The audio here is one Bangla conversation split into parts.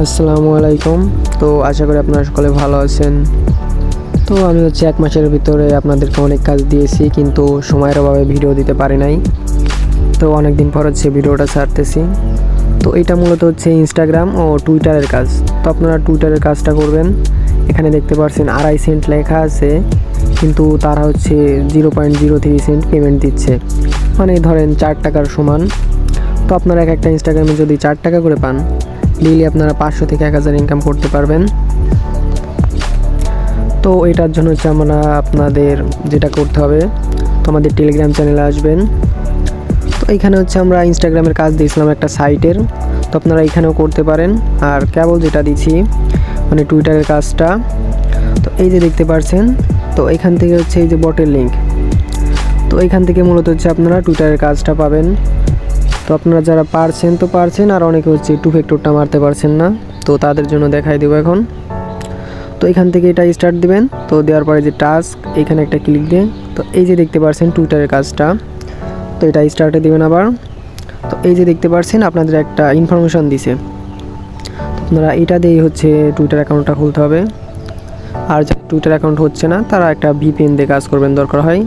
আসসালামু আলাইকুম। তো আশা করি আপনারা সকলে ভালো আছেন। তো আমি এক মাসের ভিতরে আপনাদেরকে অনেক কাজ দিয়েছি, কিন্তু সময়ের অভাবে ভিডিও দিতে পারি নাই। তো অনেক দিন পর ভিডিওটা ছাড়তেছি। তো এটা মূলত ইনস্টাগ্রাম ও টুইটারের কাজ। তো আপনারা টুইটারের কাজটা করবেন। এখানে দেখতে পাচ্ছেন 2.5 সেন্ট লেখা আছে, কিন্তু তারা 0.03 সেন্ট পেমেন্ট দিচ্ছে, মানে ধরেন 4 টাকার সমান। তো আপনারা একটা ইনস্টাগ্রামে যদি 4 টাকা করে পান, ডেইলি আপনারা 500 থেকে 1000 ইনকাম করতে পারবেন। তো এটার জন্য আমরা আপনাদের যেটা করতে হবে, তো আমাদের টেলিগ্রাম চ্যানেলে আসবেন। তো এখানে আমরা ইনস্টাগ্রামের কাজ দিয়েছিলাম একটা সাইটের, তো আপনারা এখানেও করতে পারেন। আর কেবল যেটা দিচ্ছি মানে টুইটারের কাজটা, তো এই যে দেখতে পাচ্ছেন, তো এখান থেকে এই যে বটের লিঙ্ক, তো এখান থেকে মূলত আপনারা টুইটারের কাজটা পাবেন। তো আপনারা যারা পারছেন তো পারছেন, আর অনেকে টু ফ্যাক্টরটা মারতে পারছেন না, তো তাদের জন্য দেখাই দেবো এখন। তো এখান থেকে এটা স্টার্ট দিবেন। তো দেওয়ার পরে যে টাস্ক, এখানে একটা ক্লিক দিয়ে, তো এই যে দেখতে পাচ্ছেন টুইটারের কাজটা, তো এটা স্টার্টে দিবেন আবার। তো এই যে দেখতে পাচ্ছেন আপনাদের একটা ইনফরমেশন দিছে, আপনারা এটা দিয়েই টুইটার অ্যাকাউন্টটা খুলতে হবে। আর যারা টুইটার অ্যাকাউন্ট হচ্ছে না, তারা একটা ভিপিএন দিয়ে কাজ করবেন দরকার হয়।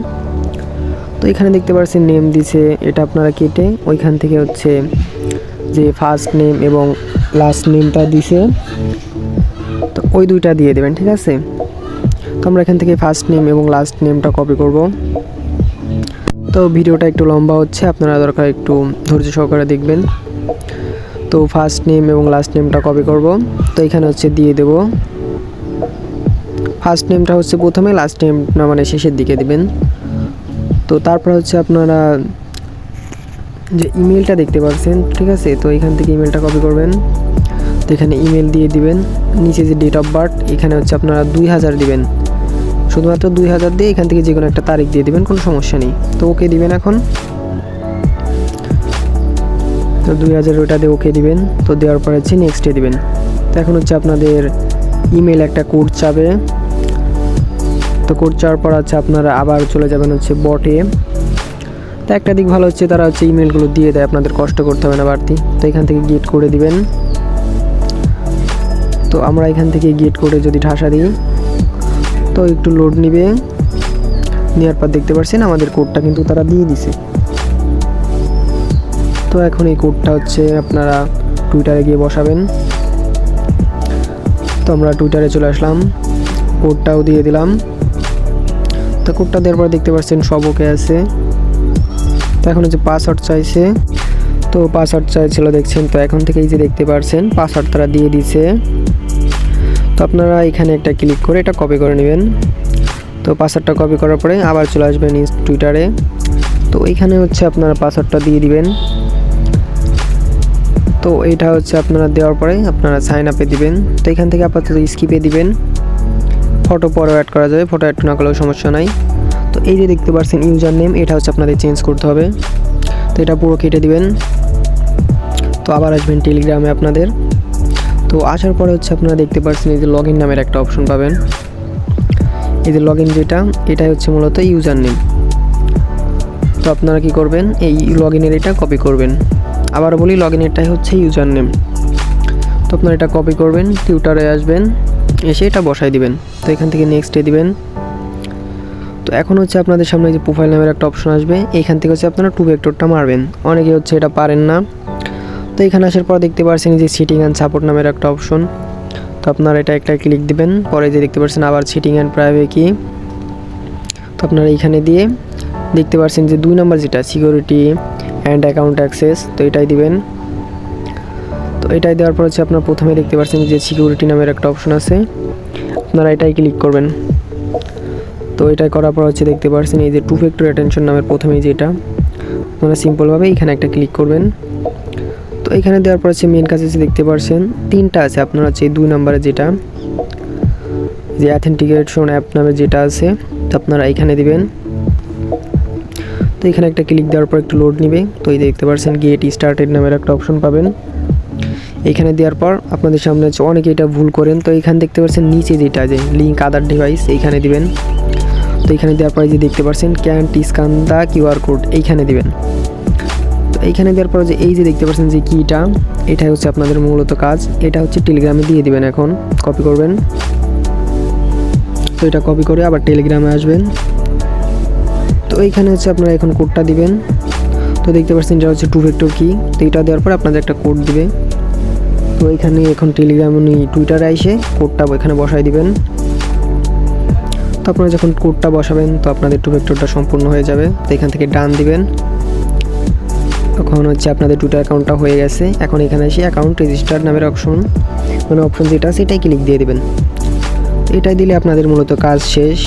তো এখানে দেখতে পাচ্ছেন নেম দিছে, এটা আপনারা কেটে ওইখান থেকে যে ফার্স্ট নেম এবং লাস্ট নেমটা দিছে, তো ওই দুইটা দিয়ে দেবেন, ঠিক আছে। তো আমরা এখান থেকে ফার্স্ট নেম এবং লাস্ট নেমটা কপি করব। তো ভিডিওটা একটু লম্বা হচ্ছে, আপনারা দরকার একটু ধৈর্য সহকারে দেখবেন। তো ফার্স্ট নেম এবং লাস্ট নেমটা কপি করব। তো এখানে দিয়ে দেব, ফার্স্ট নেমটা প্রথমে, লাস্ট নেমটা মানে শেষের দিকে দিবেন। তো তারপর আপনারা যে ইমেলটা দেখতে পাচ্ছেন, ঠিক আছে, তো এখান থেকে ইমেলটা কপি করবেন। তো এখানে ইমেল দিয়ে দিবেন। নিচে যে ডেট অফ বার্থ, এখানে আপনারা 2000 দিবেন, শুধুমাত্র 2000 দিয়ে এখান থেকে যে কোনো একটা তারিখ দিয়ে দিবেন, কোনো সমস্যা নেই। তো ওকে দিবেন এখন। তো 2000 ওটা দিয়ে ওকে দিবেন। তো দেওয়ার পরে নেক্সটে দিবেন। তো এখন আপনাদের ইমেল একটা কোড চাবে। তো কোড চাওয়ার পর আপনারা আবার চলে যাবেন বটে। তো একটা দিক ভালো তারা ইমেলগুলো দিয়ে দেয়, আপনাদের কষ্ট করতে হবে না বাড়তি। তো এখান থেকে গেট করে দিবেন। তো আমরা এখান থেকে গেট করে যদি ঠাসা দিই, তো একটু লোড নিবে। নেওয়ার পর দেখতে পাচ্ছেন আমাদের কোডটা কিন্তু তারা দিয়ে দিছে। তো এখন এই কোডটা আপনারা টুইটারে গিয়ে বসাবেন। তো আমরা টুইটারে চলে আসলাম, কোডটাও দিয়ে দিলাম। তো কোডটা দেওয়ার পর দেখতে পাচ্ছেন সব ওকে আছে। তো এখন পাসওয়ার্ড চাইছে, তো পাসওয়ার্ড চাইছিল দেখছেন। তো এখন থেকে এই যে দেখতে পাচ্ছেন পাসওয়ার্ড তারা দিয়ে দিছে। তো আপনারা এখানে একটা ক্লিক করে এটা কপি করে নেবেন। তো পাসওয়ার্ডটা কপি করার পরে আবার চলে আসবেন টুইটারে। তো এইখানে আপনারা পাসওয়ার্ডটা দিয়ে দিবেন। তো এটা আপনারা দেওয়ার পরে আপনারা সাইন আপে দিবেন। তো এখান থেকে আপাতত স্কিপে দিবেন। ফটো পরে অ্যাড করা যাবে, ফটো অ্যাড না করলেও সমস্যা নাই। তো এই যে দেখতে পাচ্ছেন ইউজার নেম, এটা আপনাদের চেঞ্জ করতে হবে। তো এটা পুরো কেটে দিবেন। তো আবার আসবেন টেলিগ্রামে আপনাদের। তো আসার পরে আপনারা দেখতে পাচ্ছেন এই যে লগ ইন নামের একটা অপশন পাবেন। এই যে লগ ইন যেটা, এটাই মূলত ইউজার নেম। তো আপনারা কি করবেন, এই লগ ইনের এটা কপি করবেন। আবার বলি, লগ ইনেরটাই ইউজার নেম। তো আপনারা এটা কপি করবেন, টুইটারে আসবেন, এসে এটা বসাই দিবেন। তো এখান থেকে নেক্সটে দিবেন। তো এখন আপনাদের সামনে যে প্রোফাইল নামের একটা অপশন আসবে, এইখান থেকে আপনারা টু ফ্যাক্টরটা মারবেন। অনেকে এটা পারেন না। তো এখানে আসার পর দেখতে পাচ্ছেন যে সিটিং অ্যান্ড সাপোর্ট নামের একটা অপশন। তো আপনারা এটা একটা ক্লিক দিবেন। পরে যে দেখতে পাচ্ছেন আবার সিটিং অ্যান্ড প্রাইভেট কি, তো আপনারা এইখানে দিয়ে দেখতে পাচ্ছেন যে 2 নম্বর যেটা সিকিউরিটি অ্যান্ড অ্যাকাউন্ট অ্যাক্সেস, তো এটাই দিবেন। তো এটাই দেওয়ার পর আপনারা প্রথমে দেখতে পাচ্ছেন যে সিকিউরিটি নামের একটা অপশন আছে, আপনারা এটাই ক্লিক করবেন। তো এটাই করার পর দেখতে পাচ্ছেন এই যে টু ফ্যাক্টর অ্যাটেনশন নামের প্রথমেই যেটা, আপনারা সিম্পলভাবে এখানে একটা ক্লিক করবেন। তো এখানে দেওয়ার পর মেন কাজ দেখতে পাচ্ছেন 3টা আছে, আপনারা 2 নম্বরে যেটা যে অথেন্টিকেশন অ্যাপ নামে যেটা আছে, তো আপনারা এখানে দিবেন। তো এখানে একটা ক্লিক দেওয়ার পর একটু লোড নেবে। তো এই দেখতে পাচ্ছেন গেট স্টার্টেড নামের একটা অপশন পাবেন। এখানে দেওয়ার পর আপনাদের সামনে অনেকে এটা ভুল করেন। তো এখানে দেখতে পাচ্ছেন নিচে যেটা যে লিঙ্ক আদার ডিভাইস, এইখানে দিবেন। তো এখানে দেওয়ার পরে যে দেখতে পাচ্ছেন can't scan the QR code, এইখানে দিবেন। তো এইখানে দেওয়ার পর যে এই যে দেখতে পাচ্ছেন যে কিটা, এটাই হচ্ছে আপনাদের মূলত কাজ। এটা হচ্ছে টেলিগ্রামে দিয়ে দিবেন। এখন কপি করবেন, তো এটা কপি করে আবার টেলিগ্রামে আসবেন। তো এইখানে হচ্ছে আপনারা এখন কোডটা দিবেন। তো দেখতে পাচ্ছেন এটা হচ্ছে 2 ফ্যাক্টর কি। তো এটা দেওয়ার পর আপনাদের একটা কোড দিবে। তো এখানে এখন টেলিগ্রাম টুইটারে এসে কোডটা এখানে বসাই দিবেন। তো আপনারা যখন কোডটা বসাবেন তো আপনাদের 2 ফ্যাক্টরটা সম্পূর্ণ হয়ে যাবে। তো এখান থেকে ডান দিবেন। এখন হচ্ছে আপনাদের টুইটার অ্যাকাউন্টটা হয়ে গেছে। এখন এখানে এসে অ্যাকাউন্ট রেজিস্টার নামের অপশন, মানে অপশন যেটা সেটাই ক্লিক দিয়ে দিবেন। এটাই দিলে আপনাদের মূলত কাজ শেষ।